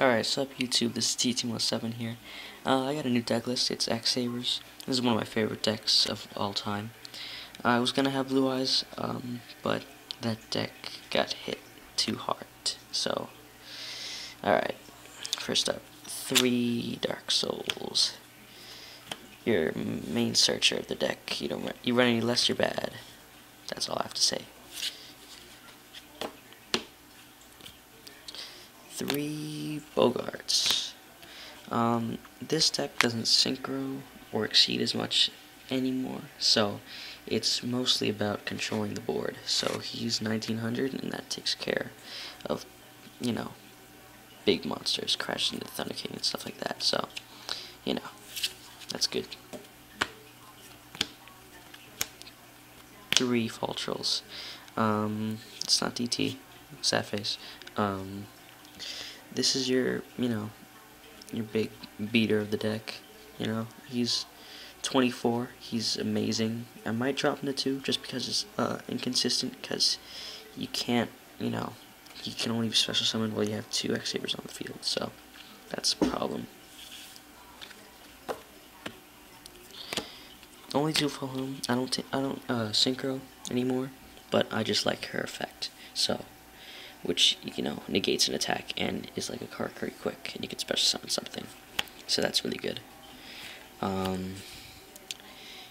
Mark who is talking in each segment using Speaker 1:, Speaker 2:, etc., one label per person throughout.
Speaker 1: Alright, so up YouTube, this is T-Team07 here. I got a new deck list, it's X-Sabers. This is one of my favorite decks of all time. I was gonna have Blue Eyes, but that deck got hit too hard. So, alright, first up, 3 Dark Souls. Your main searcher of the deck. You run any less, you're bad. That's all I have to say. 3 Bogarts. This deck doesn't synchro or exceed as much anymore, so it's mostly about controlling the board. So he's 1900, and that takes care of, big monsters crashing into Thunder King and stuff like that. So, that's good. 3 Fall Trolls. It's not DT. Sad face. This is your big beater of the deck. He's 24. He's amazing. I might drop him to 2 just because it's inconsistent. Because you can't, he can only be special summoned while you have 2 X-Sabers on the field. So that's a problem. Only 2 follow him. I don't synchro anymore, but I just like her effect. So, which negates an attack and is like a card very quick, and you can special summon something. So that's really good.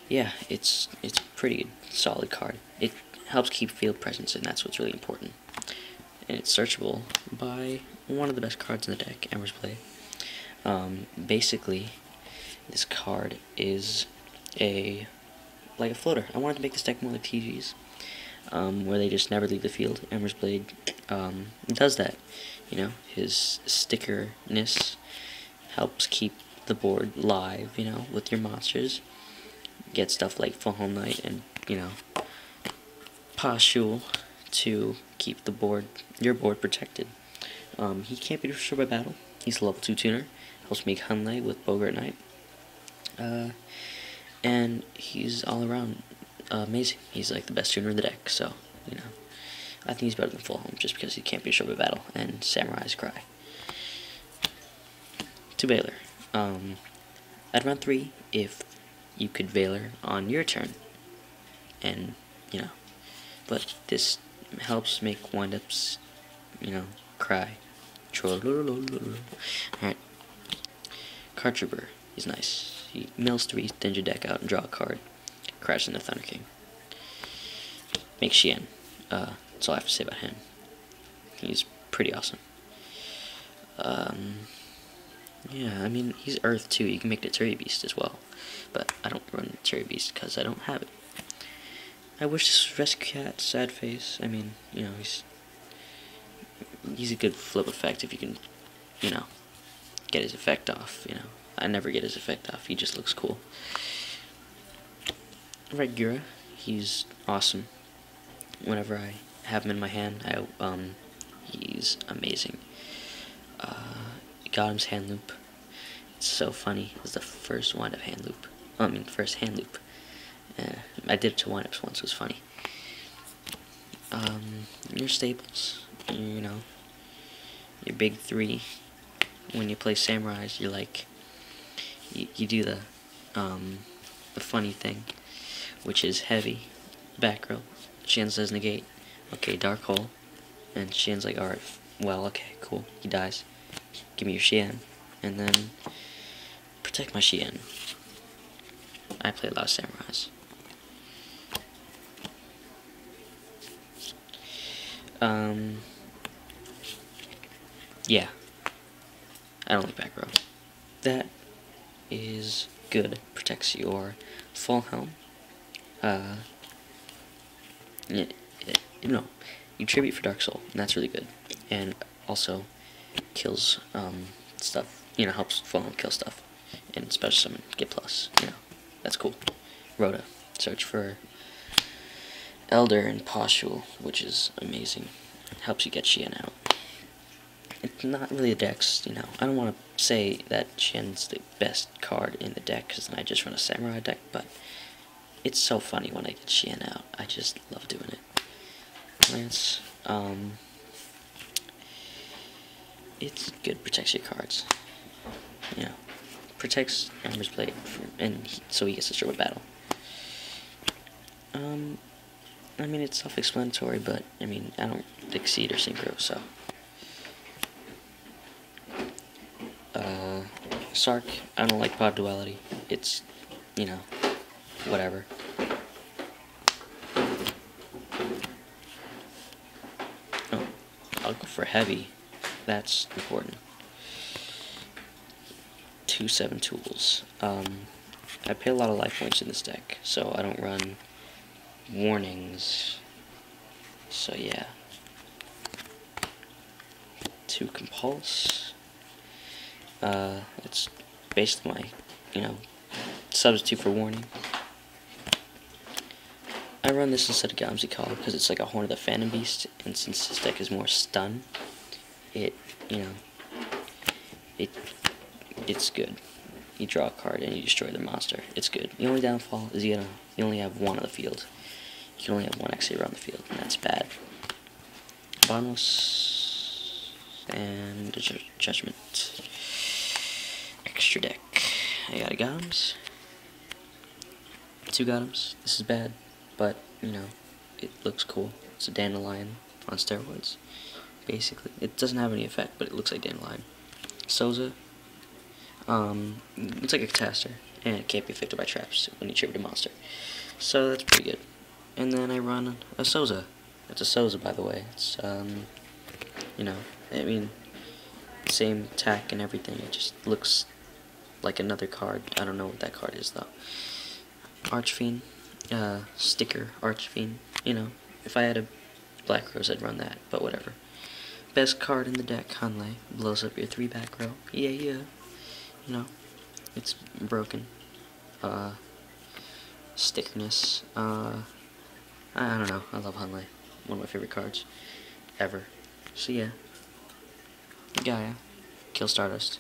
Speaker 1: Yeah, it's a pretty solid card. It helps keep field presence, and that's what's really important. And it's searchable by one of the best cards in the deck, Emperor's Blade. Basically, this card is like a floater. I wanted to make this deck more like TG's, where they just never leave the field. Emperor's Blade does that. His stickerness helps keep the board live, with your monsters. Get stuff like Full Home Knight and, Pashul to keep your board protected. He can't be destroyed by battle. He's a level 2 tuner. Helps make Hunlay with Bogart Knight. And he's all around amazing. He's like the best tuner in the deck, so, I think he's better than Full Home just because he can't be destroyed by battle, and Samurai's cry. 2 Veiler. I'd run 3 if you could Veiler on your turn, and, but this helps make windups, cry. Alright. Card Trooper. He's nice. He mills 3, thins your deck out, and draw a card. Crash into Thunder King. Make Xian. That's all I have to say about him. He's pretty awesome. Yeah, I mean, he's Earth too. You can make the Terry Beast as well. But I don't run the Terry Beast because I don't have it. I wish this was Rescue Cat, sad face. I mean, he's a good flip effect if you can, get his effect off, I never get his effect off. He just looks cool. Red Gura, he's awesome. Whenever I have him in my hand, he's amazing. Godham's Hand Loop. It's so funny. It's the first wind-up hand loop. First hand loop. I did it to windups once. It was funny. Your staples. Your big 3. When you play Samurais, you're like, you do the funny thing, which is heavy, back row. Xian says negate. Okay, Dark Hole. And Xian's like, alright, well, okay, cool. He dies. Give me your Xian. And then protect my Xian. I play a lot of Samurais. Yeah. I don't like back row. That is good. Protects your Full Helm. You tribute for Dark Soul, and that's really good. And also kills stuff. Helps Full Helm kill stuff. And special summon, get plus. That's cool. Rhoda. Search for Elder and Pashul, which is amazing. Helps you get Xian out. It's not really a dex, I don't want to say that Xian's the best card in the deck, because then I just run a Samurai deck, but it's so funny when I get Xian out. I just love doing it. Lance, it's good. Protects your cards. You know, protects Ember's Blade, so he gets destroyed with battle. I mean, it's self-explanatory, but I mean, I don't exceed or synchro, so. Sark, I don't like pod duality. It's, you know, whatever. Oh, I'll go for heavy. That's important. 2/7 tools. I pay a lot of life points in this deck, so I don't run warnings. So yeah. 2 compulse. It's basically my, you know, substitute for warning. I run this instead of Gamzee Call because it's like a Horn of the Phantom Beast, and since this deck is more stun, you know, it's good. You draw a card and you destroy the monster. It's good. The only downfall is you only have 1 on the field. You can only have 1 X-Saber on the field, and that's bad. Bonus and Judgment. Extra deck. I got a Gothams. 2 Gothams. This is bad, but you know, it looks cool. It's a Dandelion on steroids. Basically, it doesn't have any effect, but it looks like Dandelion. Souza. It's like a caster, and it can't be affected by traps when you tribute a monster. So that's pretty good. And then I run a Souza. It's a Souza, by the way. It's, you know, I mean, same attack and everything. It just looks like another card. I don't know what that card is, though. Archfiend. Sticker Archfiend. You know, if I had a Black Rose, I'd run that, but whatever. Best card in the deck, Hanley. Blows up your 3 back row. Yeah. You know, it's broken. Stickerness. I don't know. I love Hanley. One of my favorite cards ever. So yeah. Gaia. Kill Stardust.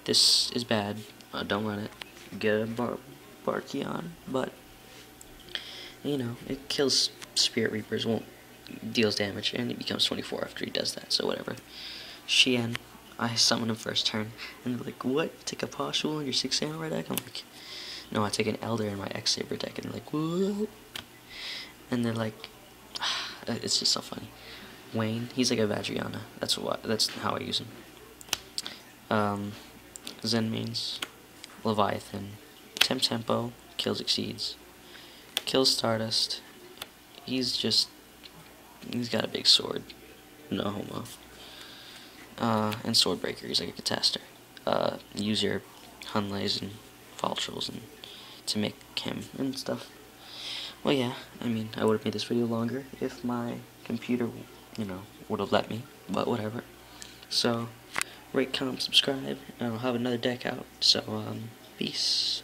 Speaker 1: This is bad. Don't run it. Get a Barkion, but you know, it kills Spirit Reapers, deals damage, and it becomes 24 after he does that, so whatever. Shien, I summon him first turn, and they're like, what? You take a Poshul in your 6 samurai deck? I'm like, no, I take an Elder in my X-Saber deck, and they're like, what? And they're like, it's just so funny. Wayne, he's like a Vajrayana, that's how I use him. Zen Mains, Leviathan, Tempo, kills Exceeds, kills Stardust. He's got a big sword, no homo. And Swordbreaker, he's like a caster. Use your Hunlays and Faltrals and to make him and stuff. Well, yeah, I mean, I would have made this video longer if my computer, you know, would have let me, but whatever. So, rate, comment, subscribe, and I'll have another deck out, so, peace.